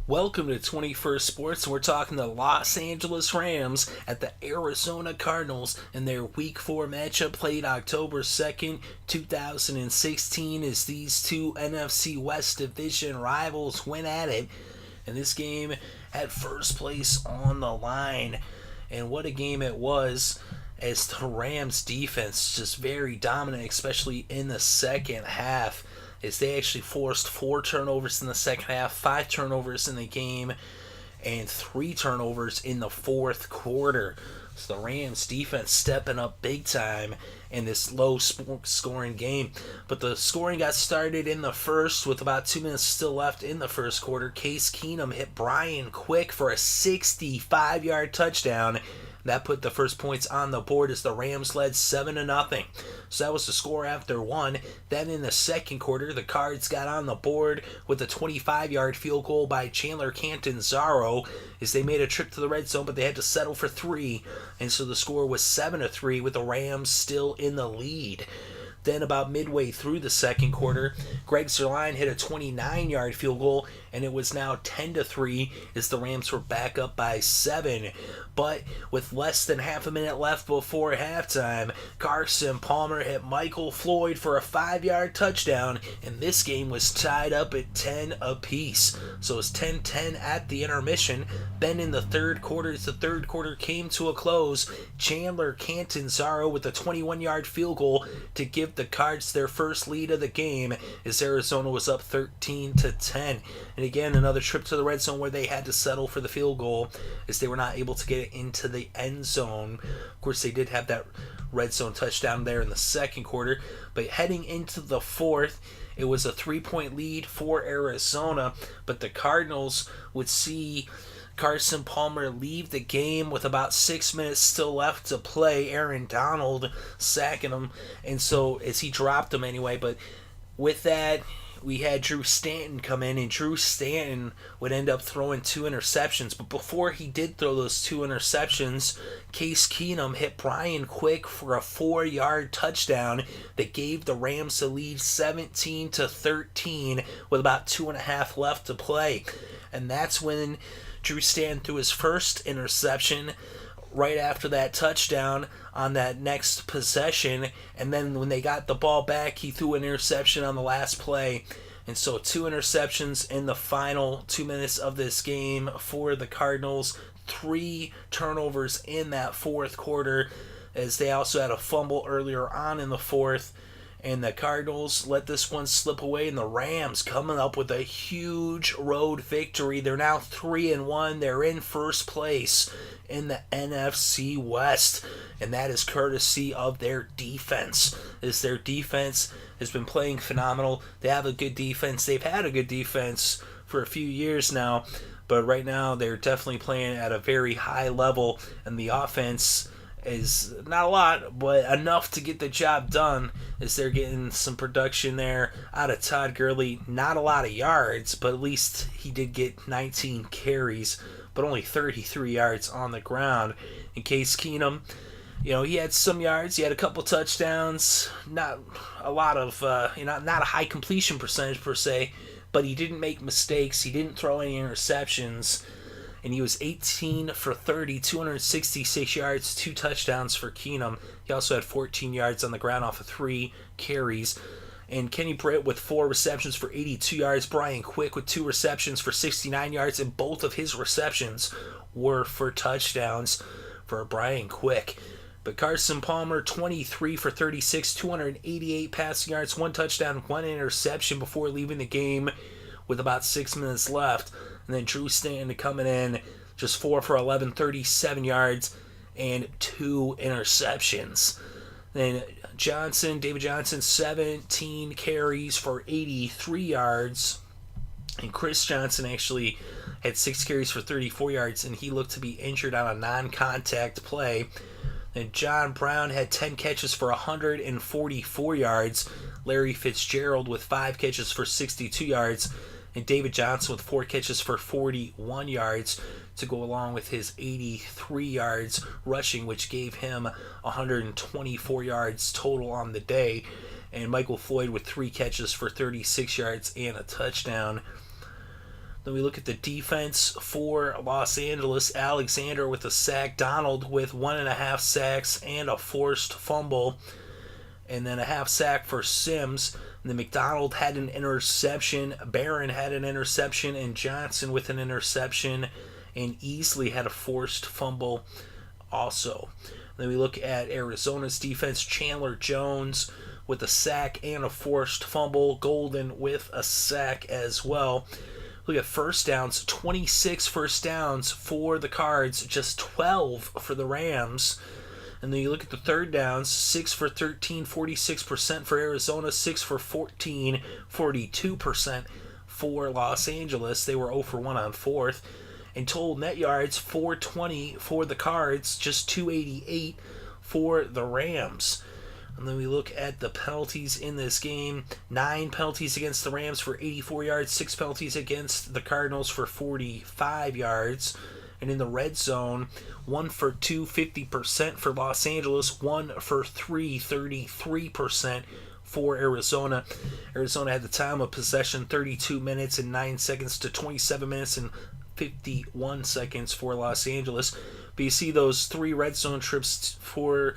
Welcome to 21st Sports. We're talking the Los Angeles Rams at the Arizona Cardinals in their Week 4 matchup played October 2nd, 2016 as these two NFC West Division rivals went at it. And this game had first place on the line. And what a game it was, as the Rams defense just very dominant, especially in the second half, as they actually forced 4 turnovers in the second half, 5 turnovers in the game, and 3 turnovers in the fourth quarter. So the Rams defense stepping up big time in this low-scoring game. But the scoring got started in the first with about 2 minutes still left in the first quarter. Case Keenum hit Brian Quick for a 65-yard touchdown. That put the first points on the board as the Rams led 7-0. So that was the score after 1. Then in the second quarter, the Cards got on the board with a 25-yard field goal by Chandler Catanzaro as they made a trip to the red zone, but they had to settle for 3. And so the score was 7-3 with the Rams still in the lead. Then about midway through the second quarter, Greg Zuerlein hit a 29-yard field goal, and it was now 10-3 as the Rams were back up by 7. But with less than half a minute left before halftime, Carson Palmer hit Michael Floyd for a 5-yard touchdown, and this game was tied up at 10 apiece. So it was 10-10 at the intermission. Then in the third quarter, as the third quarter came to a close, Chandler Catanzaro with a 21-yard field goal to give the Cards their first lead of the game as Arizona was up 13-10. And again, another trip to the red zone where they had to settle for the field goal as they were not able to get it into the end zone. Of course, they did have that red zone touchdown there in the second quarter, but heading into the fourth, it was a 3-point lead for Arizona, but the Cardinals would see Carson Palmer leave the game with about 6 minutes still left to play. Aaron Donald sacking him, and so as he dropped him anyway. But with that, we had Drew Stanton come in, and Drew Stanton would end up throwing 2 interceptions. But before he did throw those 2 interceptions, Case Keenum hit Brian Quick for a 4-yard touchdown that gave the Rams the lead 17-13 with about 2.5 left to play. And that's when Drew Stanton threw his first interception right after that touchdown on that next possession. And then when they got the ball back, he threw an interception on the last play. And so 2 interceptions in the final 2 minutes of this game for the Cardinals. 3 turnovers in that fourth quarter as they also had a fumble earlier on in the fourth. And the Cardinals let this one slip away, and the Rams coming up with a huge road victory. They're now 3-1. They're in first place in the NFC West, and that is courtesy of their defense. As their defense has been playing phenomenal. They have a good defense. They've had a good defense for a few years now, but right now they're definitely playing at a very high level, and the offense is not a lot, but enough to get the job done as they're getting some production there out of Todd Gurley. Not a lot of yards, but at least he did get 19 carries, but only 33 yards on the ground. In Case Keenum, he had some yards, he had a couple touchdowns, not a lot of, not a high completion percentage per se, but he didn't make mistakes, he didn't throw any interceptions. And he was 18 for 30, 266 yards, 2 touchdowns for Keenum. He also had 14 yards on the ground off of 3 carries. And Kenny Britt with 4 receptions for 82 yards. Brian Quick with 2 receptions for 69 yards. And both of his receptions were for touchdowns for Brian Quick. But Carson Palmer, 23 for 36, 288 passing yards, 1 touchdown, 1 interception before leaving the game with about 6 minutes left. And then Drew Stanton coming in, just 4 for 11, 37 yards, and 2 interceptions. Then David Johnson, 17 carries for 83 yards. And Chris Johnson actually had 6 carries for 34 yards, and he looked to be injured on a non-contact play. And John Brown had 10 catches for 144 yards. Larry Fitzgerald with 5 catches for 62 yards. And David Johnson with 4 catches for 41 yards to go along with his 83 yards rushing, which gave him 124 yards total on the day. And Michael Floyd with 3 catches for 36 yards and a touchdown. Then we look at the defense for Los Angeles. Alexander with a sack, Donald with 1.5 sacks and a forced fumble, and then a half sack for Sims. And then McDonald had an interception, Barron had an interception, and Johnson with an interception, and Easley had a forced fumble also. Then we look at Arizona's defense. Chandler Jones with a sack and a forced fumble. Golden with a sack as well. Look at first downs. 26 first downs for the Cards, just 12 for the Rams. And then you look at the third downs. 6 for 13, 46% for Arizona. 6 for 14, 42% for Los Angeles. They were 0 for 1 on fourth. And total net yards, 420 for the Cards, just 288 for the Rams. And then we look at the penalties in this game. 9 penalties against the Rams for 84 yards. 6 penalties against the Cardinals for 45 yards. And in the red zone, 1 for 2, 50% for Los Angeles. 1 for 3, 33% for Arizona. Arizona had the time of possession 32 minutes and 9 seconds to 27 minutes and 51 seconds for Los Angeles. But you see those 3 red zone trips for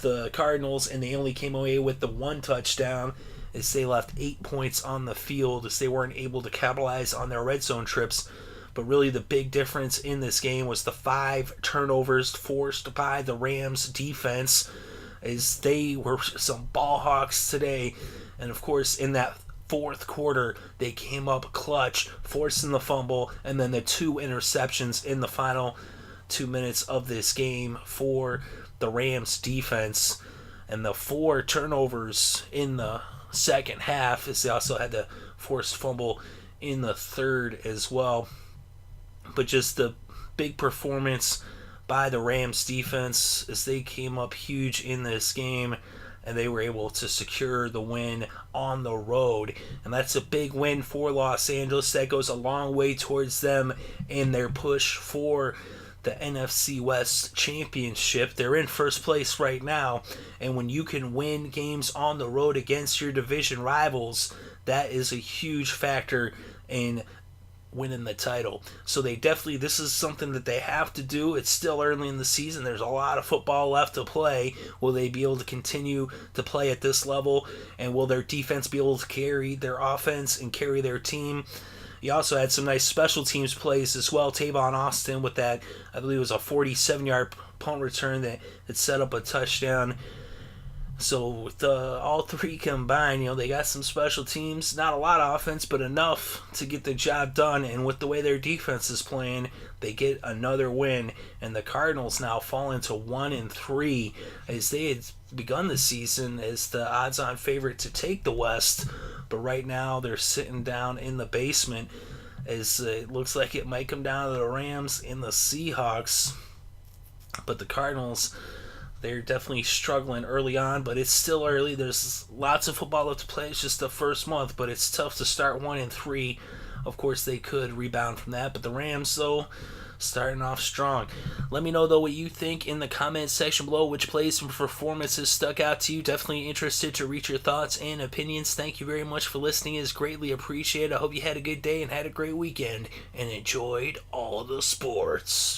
the Cardinals, and they only came away with the 1 touchdown, as they left 8 points on the field, as they weren't able to capitalize on their red zone trips. But really the big difference in this game was the 5 turnovers forced by the Rams defense, as they were some ball hawks today. And of course, in that fourth quarter, they came up clutch, forcing the fumble, and then the 2 interceptions in the final 2 minutes of this game for the Rams defense, and the 4 turnovers in the second half, as they also had the forced fumble in the third as well. But just the big performance by the Rams defense, as they came up huge in this game, and they were able to secure the win on the road. And that's a big win for Los Angeles. That goes a long way towards them in their push for the NFC West Championship. They're in first place right now, and when you can win games on the road against your division rivals, that is a huge factor in winning the title. So this is something that they have to do. It's still early in the season. There's a lot of football left to play. Will they be able to continue to play at this level, and will their defense be able to carry their offense and carry their team? You also had some nice special teams plays as well. Tavon Austin with that, I believe it was a 47-yard punt return that set up a touchdown. So with all 3 combined, they got some special teams. Not a lot of offense, but enough to get the job done. And with the way their defense is playing, they get another win. And the Cardinals now fall into 1-3, as they had begun the season as the odds-on favorite to take the West. But right now they're sitting down in the basement, as it looks like it might come down to the Rams and the Seahawks. But the Cardinals, they're definitely struggling early on, but it's still early. There's lots of football left to play. It's just the first month, but it's tough to start 1-3. Of course, they could rebound from that, but the Rams, though, starting off strong. Let me know, though, what you think in the comment section below. Which plays and performances stuck out to you? Definitely interested to read your thoughts and opinions. Thank you very much for listening. It is greatly appreciated. I hope you had a good day and had a great weekend and enjoyed all the sports.